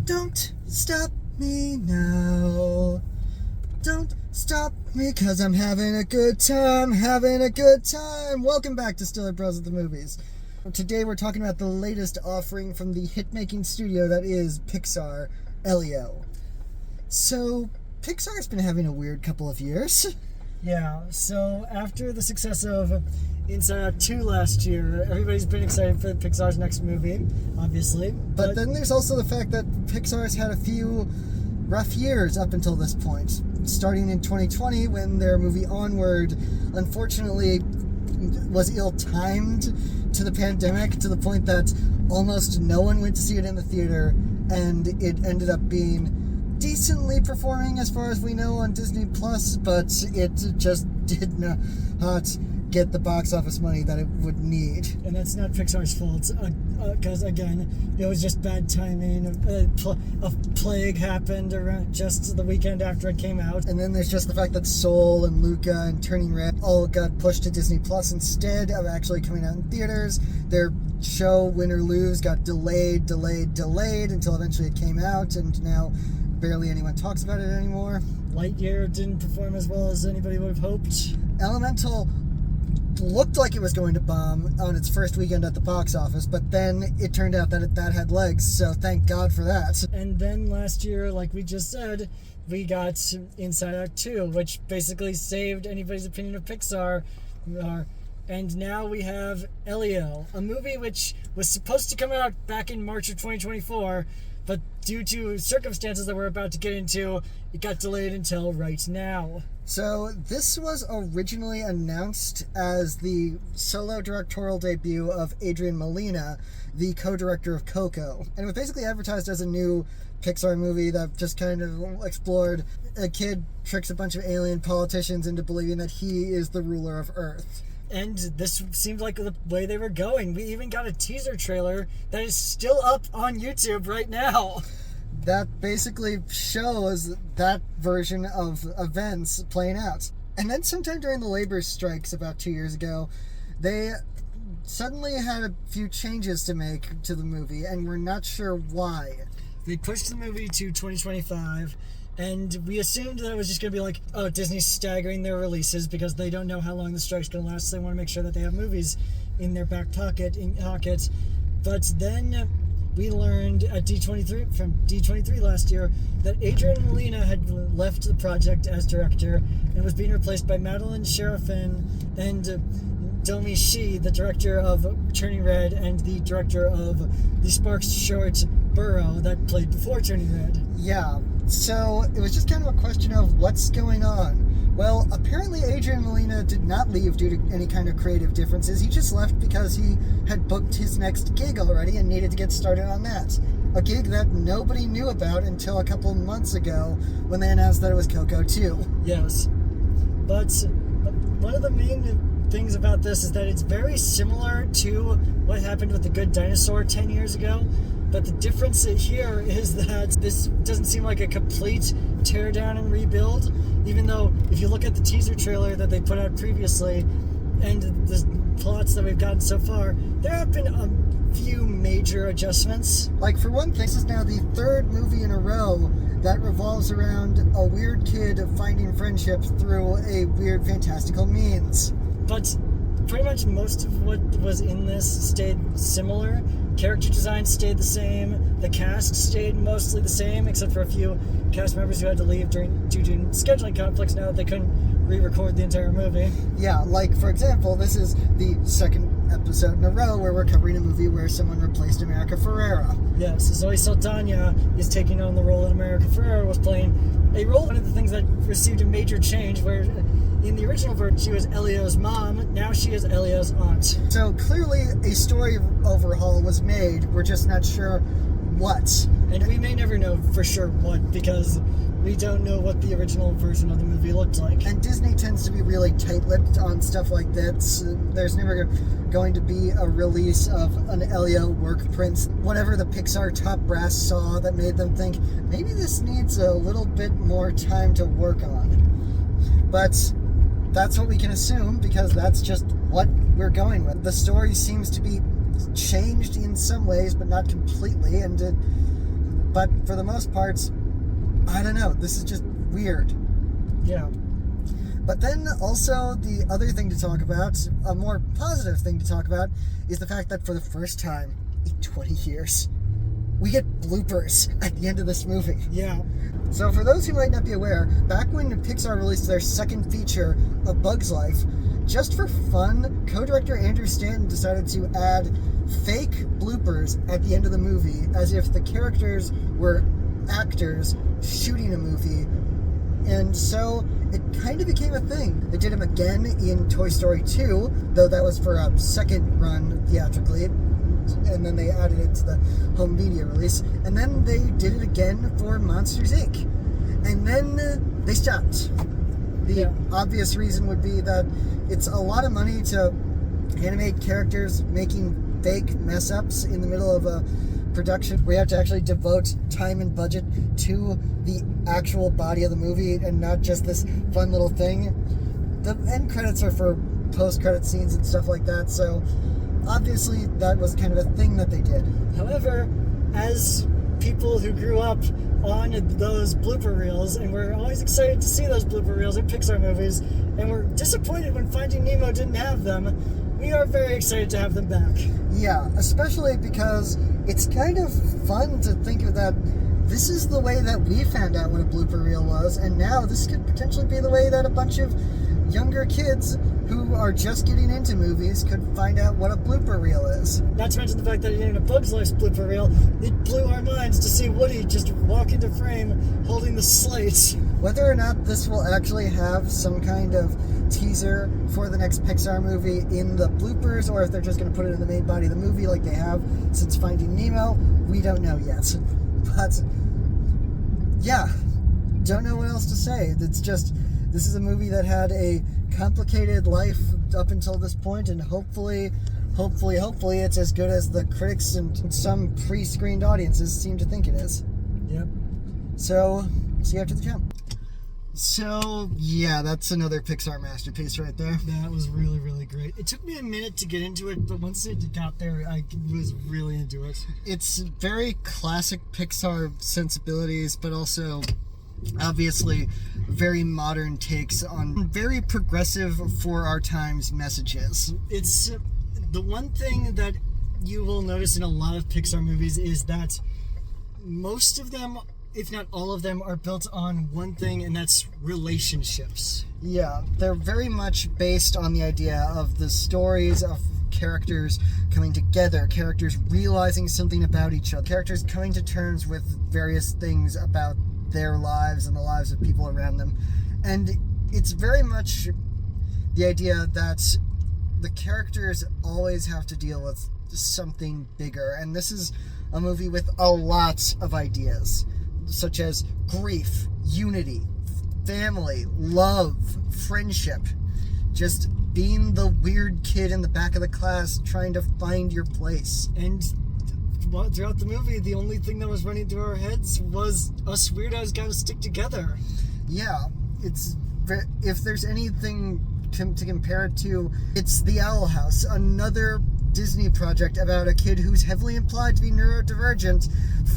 Don't stop me now. Don't stop me, cause I'm having a good time, Welcome back to StillerBros at the Movies. Today we're talking about the latest offering from the hit-making studio that is Pixar, Elio. So, Pixar's been having a weird couple of years. Yeah, so after the success of Inside Out 2 last year, everybody's been excited for Pixar's next movie, obviously. But then there's also the fact that Pixar's had a few rough years up until this point. Starting in 2020, when their movie Onward, unfortunately, was ill-timed to the pandemic, to the point that almost no one went to see it in the theater, and it ended up being decently performing as far as we know on Disney Plus, but it just did not get the box office money that it would need. And that's not Pixar's fault, because again, it was just bad timing. A plague happened around just the weekend after it came out. And then there's just the fact that Soul and Luca and Turning Red all got pushed to Disney Plus instead of actually coming out in theaters. Their show, Win or Lose, got delayed until eventually it came out, and now barely anyone talks about it anymore. Lightyear didn't perform as well as anybody would have hoped. Elemental looked like it was going to bomb on its first weekend at the box office, but then it turned out that that had legs, so thank God for that. And then last year, like we just said, we got Inside Out 2, which basically saved anybody's opinion of Pixar. And now we have Elio, a movie which was supposed to come out back in March of 2024, but due to circumstances that we're about to get into, it got delayed until right now. So this was originally announced as the solo directorial debut of Adrian Molina, the co-director of Coco. And it was basically advertised as a new Pixar movie that just kind of explored a kid tricks a bunch of alien politicians into believing that he is the ruler of Earth. And this seemed like the way they were going. We even got a teaser trailer that is still up on YouTube right now. That basically shows that version of events playing out. And then sometime during the labor strikes about 2 years ago, they suddenly had a few changes to make to the movie, and we're not sure why. They pushed the movie to 2025, and we assumed that it was just going to be like, oh, Disney's staggering their releases because they don't know how long the strike's going to last, so they want to make sure that they have movies in their back pocket. But then we learned at D23 last year that Adrian Molina had left the project as director and was being replaced by Madeline Sherifin and Domi Shi, the director of Turning Red and the director of the Sparks short Burrow that played before Turning Red. Yeah, so it was just kind of a question of what's going on. Well, apparently Adrian Molina did not leave due to any kind of creative differences. He just left because he had booked his next gig already and needed to get started on that. A gig that nobody knew about until a couple months ago when they announced that it was Coco 2. Yes. But one of the main things about this is that it's very similar to what happened with The Good Dinosaur 10 years ago. But the difference here is that this doesn't seem like a complete tear down and rebuild, even though if you look at the teaser trailer that they put out previously and the plots that we've gotten so far, there have been a few major adjustments. Like, for one thing, this is now the third movie in a row that revolves around a weird kid finding friendship through a weird fantastical means. But pretty much most of what was in this stayed similar. Character design stayed the same. The cast stayed mostly the same, except for a few cast members who had to leave due to scheduling conflicts now that they couldn't re-record the entire movie. Yeah, like, for example, this is the second episode in a row where we're covering a movie where someone replaced America Ferrera. Yes, Zoe Saldana is taking on the role that America Ferrera was playing. A role, one of the things that received a major change, where in the original version she was Elio's mom, now she is Elio's aunt. So clearly a story overhaul was made, we're just not sure what. And we may never know for sure what, because we don't know what the original version of the movie looked like. And Disney tends to be really tight-lipped on stuff like this. There's never going to be a release of an Elio work print, whatever the Pixar top brass saw that made them think, maybe this needs a little bit more time to work on. But that's what we can assume, because that's just what we're going with. The story seems to be changed in some ways, but not completely, and But for the most part, I don't know. This is just weird. Yeah. But then also the other thing to talk about, a more positive thing to talk about, is the fact that for the first time in 20 years, we get bloopers at the end of this movie. Yeah. So for those who might not be aware, back when Pixar released their second feature, A Bug's Life, just for fun, co-director Andrew Stanton decided to add fake bloopers at the end of the movie, as if the characters were actors shooting a movie. And so it kind of became a thing. They did them again in Toy Story 2, though that was for a second run theatrically, and then they added it to the home media release. And then they did it again for Monsters, Inc. And then they stopped. The obvious reason would be that it's a lot of money to animate characters making fake mess-ups in the middle of a production. We have to actually devote time and budget to the actual body of the movie and not just this fun little thing. The end credits are for post-credit scenes and stuff like that, so obviously that was kind of a thing that they did. However, as people who grew up on those blooper reels, and we're always excited to see those blooper reels in Pixar movies, and we're disappointed when Finding Nemo didn't have them, we are very excited to have them back. Yeah, especially because it's kind of fun to think of that this is the way that we found out what a blooper reel was, and now this could potentially be the way that a bunch of younger kids who are just getting into movies could find out what a blooper reel is. Not to mention the fact that in A Bug's Life blooper reel, it blew our minds to see Woody just walk into frame holding the slate. Whether or not this will actually have some kind of teaser for the next Pixar movie in the bloopers, or if they're just going to put it in the main body of the movie like they have since Finding Nemo, we don't know yet. But yeah, don't know what else to say. It's just, this is a movie that had a complicated life up until this point, and hopefully it's as good as the critics and some pre-screened audiences seem to think it is. Yep. So, see you after the jump. So, yeah, that's another Pixar masterpiece right there. That was really, really great. It took me a minute to get into it, but once it got there, I was really into it. It's very classic Pixar sensibilities, but also obviously very modern takes on very progressive for our times messages. It's the one thing that you will notice in a lot of Pixar movies is that most of them, if not all of them, are built on one thing, and that's relationships. Yeah, they're very much based on the idea of the stories of characters coming together, characters realizing something about each other, characters coming to terms with various things about their lives and the lives of people around them. And it's very much the idea that the characters always have to deal with something bigger. And this is a movie with a lot of ideas, such as grief, unity, family, love, friendship, just being the weird kid in the back of the class trying to find your place. And throughout the movie, the only thing that was running through our heads was us weirdos gotta stick together. Yeah, it's, if there's anything to compare it to, it's The Owl House, another Disney project about a kid who's heavily implied to be neurodivergent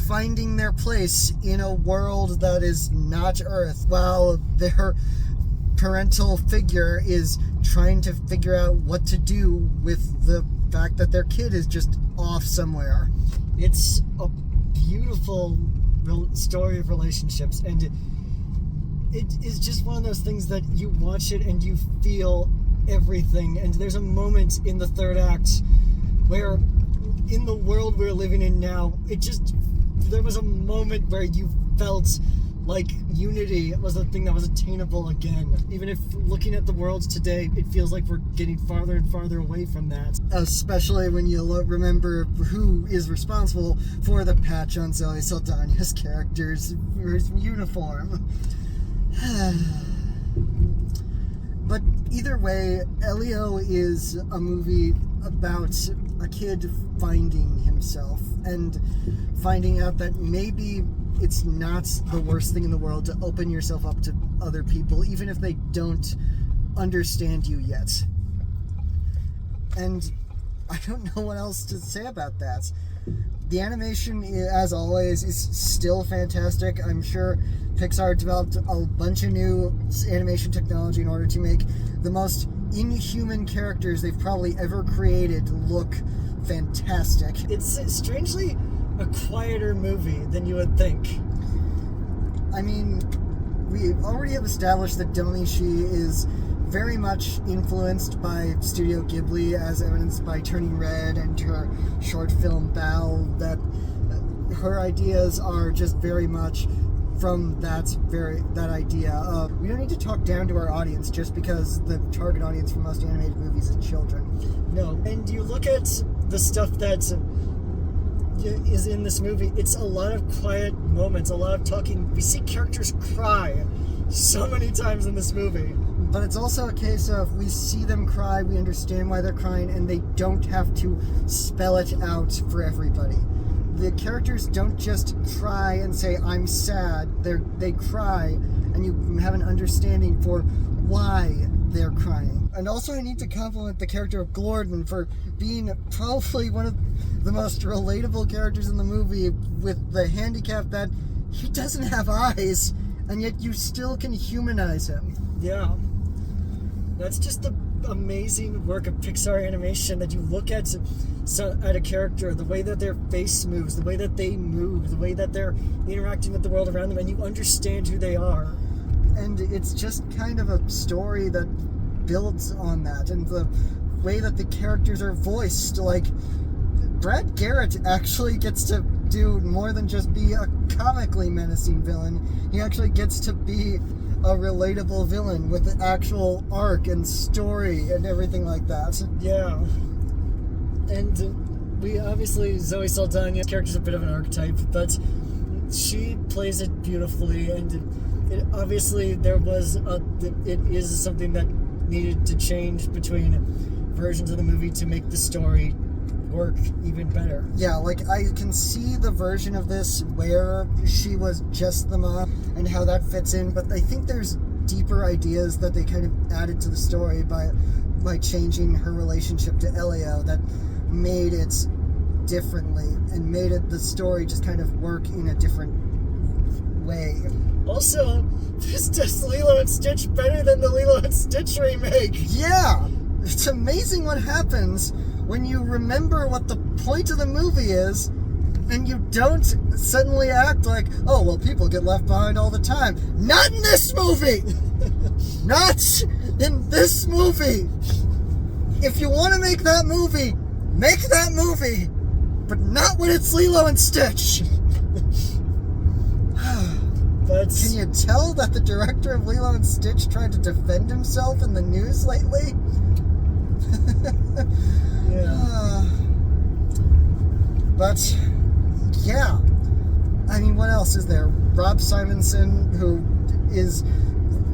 finding their place in a world that is not Earth, while their parental figure is trying to figure out what to do with the fact that their kid is just off somewhere. It's a beautiful story of relationships, and it is just one of those things that you watch it and you feel everything. And there's a moment in the third act where, in the world we're living in now, there was a moment where you felt like unity was the thing that was attainable again. Even if looking at the world today, it feels like we're getting farther and farther away from that. Especially when you remember who is responsible for the patch on Zoe Saldana's character's uniform. But either way, Elio is a movie about a kid finding himself and finding out that maybe it's not the worst thing in the world to open yourself up to other people, even if they don't understand you yet. And I don't know what else to say about that. The animation, as always, is still fantastic. I'm sure Pixar developed a bunch of new animation technology in order to make the most inhuman characters they've probably ever created look fantastic. It's strangely a quieter movie than you would think. I mean, we already have established that Donishi is very much influenced by Studio Ghibli, as evidenced by Turning Red and her short film Bao, that her ideas are just very much from that idea. We don't need to talk down to our audience just because the target audience for most animated movies is children. No, and you look at the stuff that is in this movie, it's a lot of quiet moments, a lot of talking. We see characters cry so many times in this movie. But it's also a case of we see them cry, we understand why they're crying, and they don't have to spell it out for everybody. The characters don't just cry and say, I'm sad. They cry, and you have an understanding for why they're crying. And also I need to compliment the character of Gordon for being probably one of the most relatable characters in the movie, with the handicap that he doesn't have eyes, and yet you still can humanize him. Yeah. That's just the amazing work of Pixar animation, that you look at a character, the way that their face moves, the way that they move, the way that they're interacting with the world around them, and you understand who they are. And it's just kind of a story that builds on that, and the way that the characters are voiced. Like, Brad Garrett actually gets to do more than just be a comically menacing villain. He actually gets to be a relatable villain with an actual arc and story and everything like that. Yeah. And we obviously, Zoe Saldana's character's a bit of an archetype, but she plays it beautifully, and obviously it is something that needed to change between versions of the movie to make the story work even better. Yeah, like, I can see the version of this where she was just the mom and how that fits in, but I think there's deeper ideas that they kind of added to the story by changing her relationship to Elio that made it differently and made the story just kind of work in a different way. Also, this does Lilo and Stitch better than the Lilo and Stitch remake. Yeah! It's amazing what happens when you remember what the point of the movie is, and you don't suddenly act like, oh, well, people get left behind all the time. Not in this movie! Not in this movie! If you want to make that movie, make that movie! But not when it's Lilo and Stitch! But can you tell that the director of Lilo and Stitch tried to defend himself in the news lately? yeah. But yeah, I mean, what else is there? Rob Simonson, who is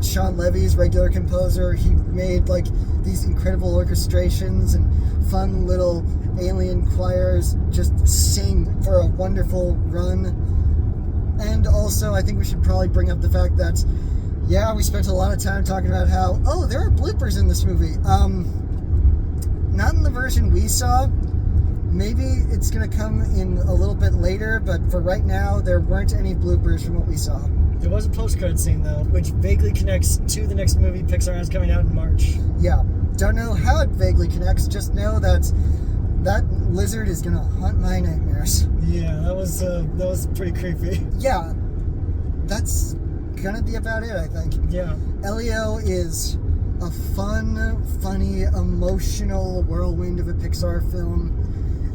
Sean Levy's regular composer, he made like these incredible orchestrations and fun little alien choirs just sing for a wonderful run. And also, I think we should probably bring up the fact that, yeah, we spent a lot of time talking about how, oh, there are bloopers in this movie. Not in the version we saw. Maybe it's going to come in a little bit later, but for right now, there weren't any bloopers from what we saw. There was a post-credit scene, though, which vaguely connects to the next movie Pixar has coming out in March. Yeah. Don't know how it vaguely connects, just know that that lizard is going to haunt my nightmares. Yeah, that was pretty creepy. Yeah. That's going to be about it, I think. Yeah. Elio is a fun, funny, emotional whirlwind of a Pixar film.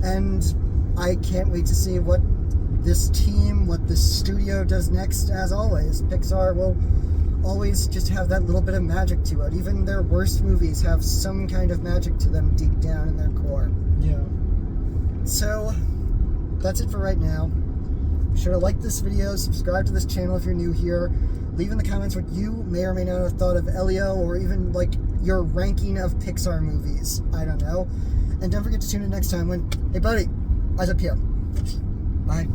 And I can't wait to see what this team, what this studio does next. As always, Pixar will always just have that little bit of magic to it. Even their worst movies have some kind of magic to them deep down in their core. Yeah. So, that's it for right now. Be sure to like this video, subscribe to this channel if you're new here. Leave in the comments what you may or may not have thought of Elio, or even like your ranking of Pixar movies. I don't know. And don't forget to tune in next time when, hey buddy, eyes up here. Bye.